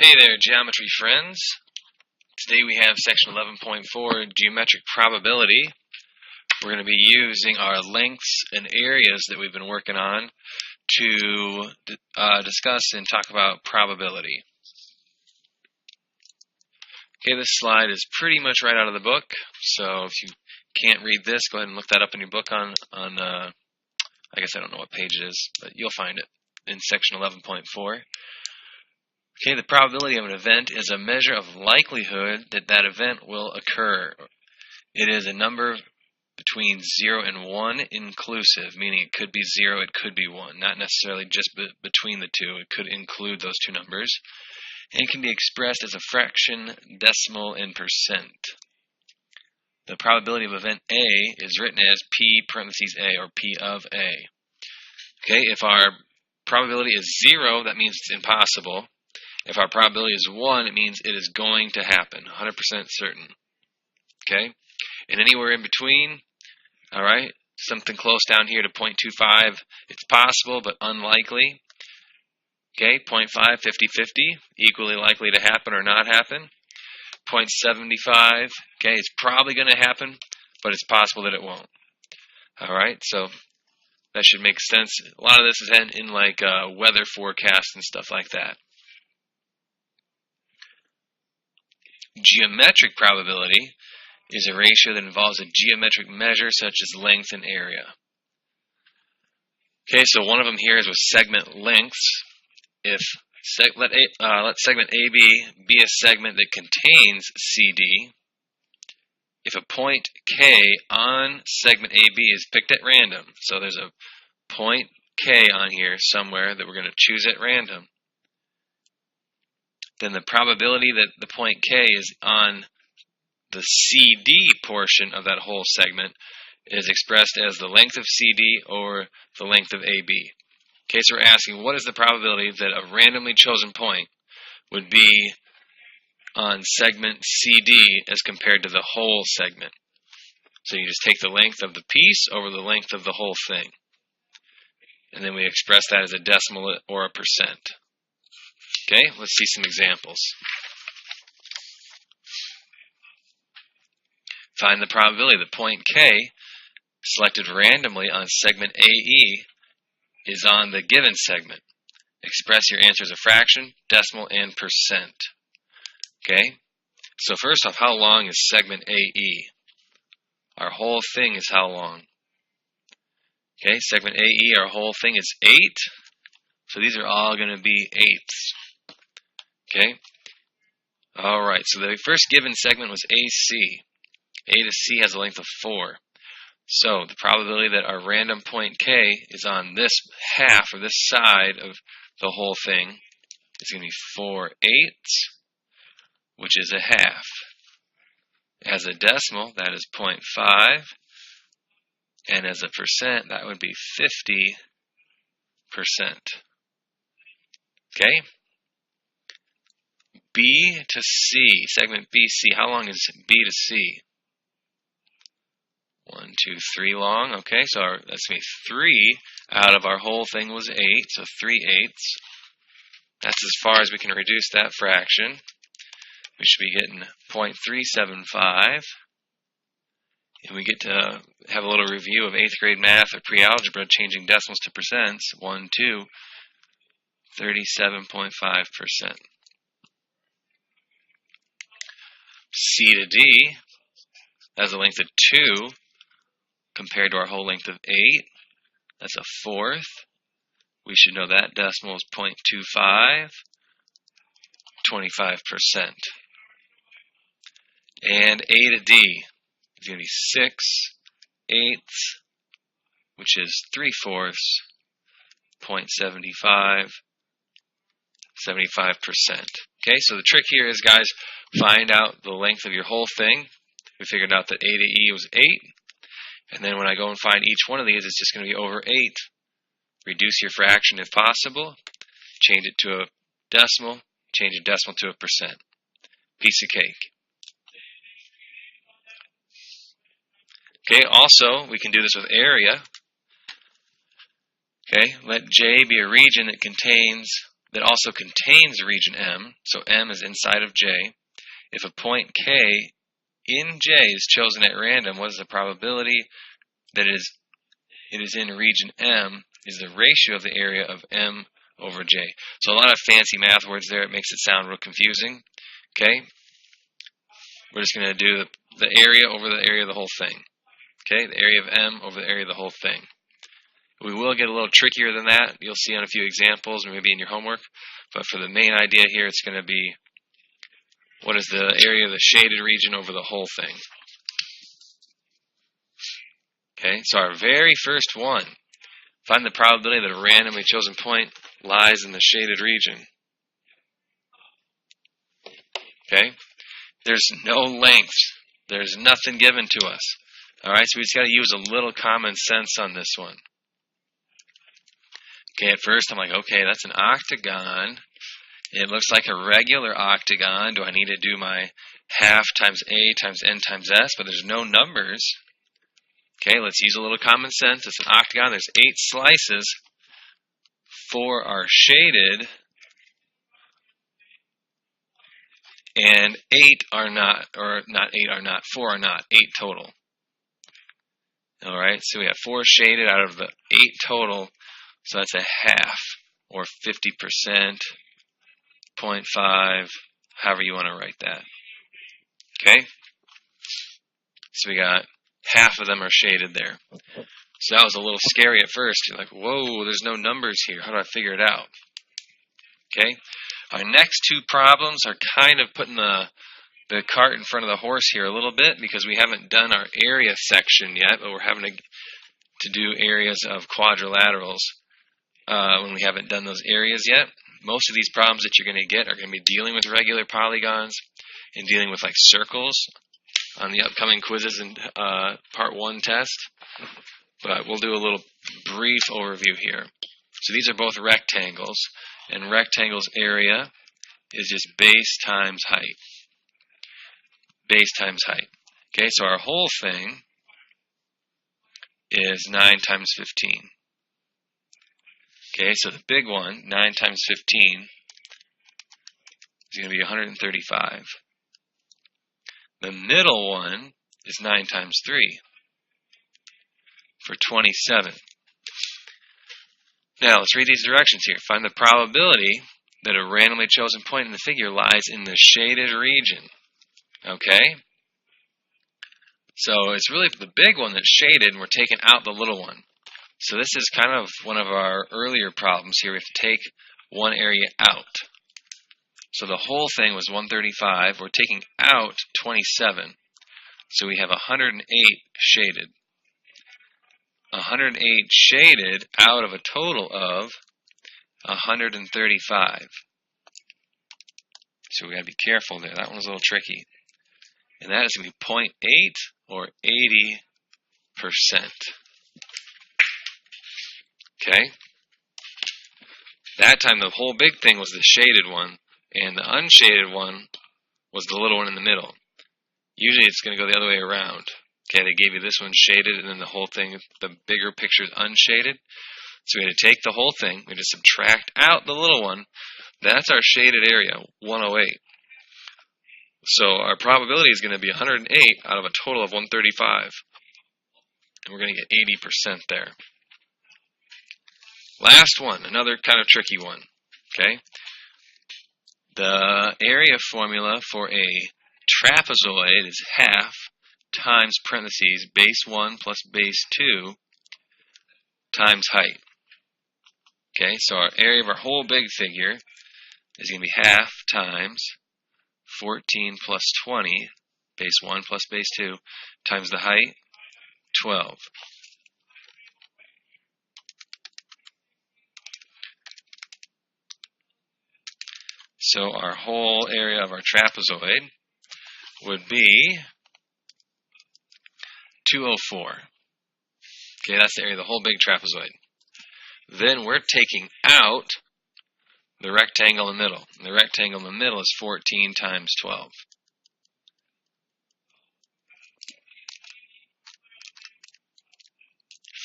Hey there, geometry friends. Today we have section 11.4, geometric probability. We're going to be using our lengths and areas that we've been working on to discuss and talk about probability. Okay, this slide is pretty much right out of the book, so if you can't read this, go ahead and look that up in your book on I guess I don't know what page it is, but you'll find it in section 11.4. Okay, the probability of an event is a measure of likelihood that that event will occur. It is a number between 0 and 1 inclusive, meaning it could be 0, it could be 1, not necessarily just between the two. It could include those two numbers. And it can be expressed as a fraction, decimal, and percent. The probability of event A is written as P parentheses A, or P of A. Okay, if our probability is 0, that means it's impossible. If our probability is 1, it means it is going to happen, 100% certain. Okay? And anywhere in between, all right, something close down here to 0.25, it's possible but unlikely. Okay, 0.5, 50-50, equally likely to happen or not happen. 0.75, okay, it's probably going to happen, but it's possible that it won't. All right, so that should make sense. A lot of this is in like weather forecasts and stuff like that. Geometric probability is a ratio that involves a geometric measure such as length and area. Okay, so one of them here is with segment lengths. If let segment AB be a segment that contains CD, if a point K on segment AB is picked at random, so there's a point K on here somewhere that we're going to choose at random, then the probability that the point K is on the CD portion of that whole segment is expressed as the length of CD or the length of AB. Okay, so we're asking what is the probability that a randomly chosen point would be on segment CD as compared to the whole segment. So you just take the length of the piece over the length of the whole thing. And then we express that as a decimal or a percent. Okay, let's see some examples. Find the probability that point K, selected randomly on segment AE, is on the given segment. Express your answer as a fraction, decimal, and percent. Okay, so first off, how long is segment AE? Our whole thing is how long? Okay, segment AE, our whole thing is 8. So these are all going to be 8ths. Okay? Alright, so the first given segment was AC. A to C has a length of 4. So the probability that our random point K is on this half or this side of the whole thing is going to be 4/8, which is a half. As a decimal, that is 0.5. And as a percent, that would be 50%. Okay? B to C, segment BC, how long is B to C? 1, 2, 3 long. Okay, so that's going to be 3 out of our whole thing was 8, so 3/8. That's as far as we can reduce that fraction. We should be getting 0.375. And we get to have a little review of 8th grade math or pre-algebra, changing decimals to percents. 1, 2, 37.5%. C to D has a length of 2 compared to our whole length of 8. That's a fourth. We should know that decimal is 0.25, 25%. And A to D is going to be 6/8, which is 3/4, 0.75, 75%. Okay, so the trick here is, guys, find out the length of your whole thing. We figured out that A to E was 8. And then when I go and find each one of these, it's just going to be over 8. Reduce your fraction if possible. Change it to a decimal. Change a decimal to a percent. Piece of cake. Okay, also, we can do this with area. Okay, let J be a region that contains that also contains region M, so M is inside of J. If a point K in J is chosen at random, what is the probability that it is in region M is the ratio of the area of M over J. So a lot of fancy math words there. It makes it sound real confusing. Okay? We're just going to do the area over the area of the whole thing. Okay? The area of M over the area of the whole thing. We will get a little trickier than that. You'll see on a few examples, maybe in your homework. But for the main idea here, it's going to be what is the area of the shaded region over the whole thing. Okay, so our very first one, find the probability that a randomly chosen point lies in the shaded region. Okay, there's no length. There's nothing given to us. All right, so we just got to use a little common sense on this one. Okay, at first I'm like, okay, that's an octagon. It looks like a regular octagon. Do I need to do my half times A times N times S? But there's no numbers. Okay, let's use a little common sense. It's an octagon. There's 8 slices. 4 are shaded. And 8 are not, or not 8 are not, 4 are not. 8 total. Alright, so we have 4 shaded out of the 8 total. So that's a half, or 50%, 0.5, however you want to write that. Okay? So we got half of them are shaded there. So that was a little scary at first. You're like, whoa, there's no numbers here. How do I figure it out? Okay? Our next 2 problems are kind of putting the cart in front of the horse here a little bit because we haven't done our area section yet, but we're having to do areas of quadrilaterals when we haven't done those areas yet. Most of these problems that you're going to get are going to be dealing with regular polygons and dealing with like circles on the upcoming quizzes and part 1 test. But we'll do a little brief overview here. So these are both rectangles, and rectangle's area is just base times height. Base times height. Okay, so our whole thing is 9 times 15. Okay, so the big one, 9 times 15, is going to be 135. The middle one is 9 times 3 for 27. Now, let's read these directions here. Find the probability that a randomly chosen point in the figure lies in the shaded region. Okay? So it's really the big one that's shaded, and we're taking out the little one. So this is kind of one of our earlier problems here. We have to take one area out. So the whole thing was 135. We're taking out 27. So we have 108 shaded. 108 shaded out of a total of 135. So we got to be careful there. That one was a little tricky. And that is going to be 0.8 or 80%. Okay? That time the whole big thing was the shaded one, and the unshaded one was the little one in the middle. Usually it's going to go the other way around. Okay, they gave you this one shaded, and then the whole thing, the bigger picture is unshaded. So we had to take the whole thing, we had to subtract out the little one. That's our shaded area, 108. So our probability is going to be 108 out of a total of 135. And we're going to get 80% there. Last one, another kind of tricky one. Okay? The area formula for a trapezoid is half times parentheses base 1 plus base 2 times height. Okay, so our area of our whole big figure is going to be half times 14 plus 20, base 1 plus base 2, times the height, 12. So our whole area of our trapezoid would be 204. Okay, that's the area of the whole big trapezoid. Then we're taking out the rectangle in the middle. And the rectangle in the middle is 14 times 12.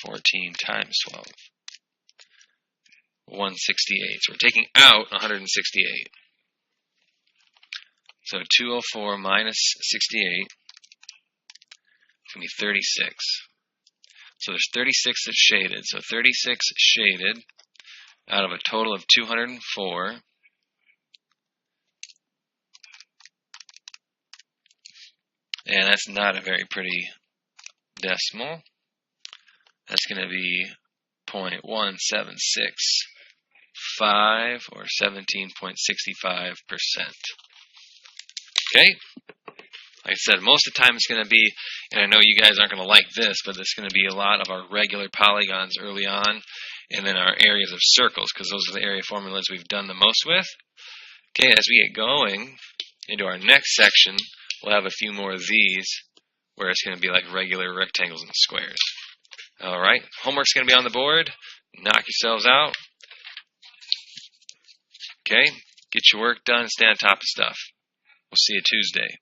(14 times 12). 168. So we're taking out 168. So 204 minus 68 is going to be 36. So there's 36 that's shaded. So 36 shaded out of a total of 204. And that's not a very pretty decimal. That's going to be 0.1765 or 17.65%. Okay? Like I said, most of the time it's going to be, and I know you guys aren't going to like this, but it's going to be a lot of our regular polygons early on, and then our areas of circles, because those are the area formulas we've done the most with. Okay, as we get going into our next section, we'll have a few more of these, where it's going to be like regular rectangles and squares. Alright, homework's going to be on the board. Knock yourselves out. Okay, get your work done, stay on top of stuff. We'll see you Tuesday.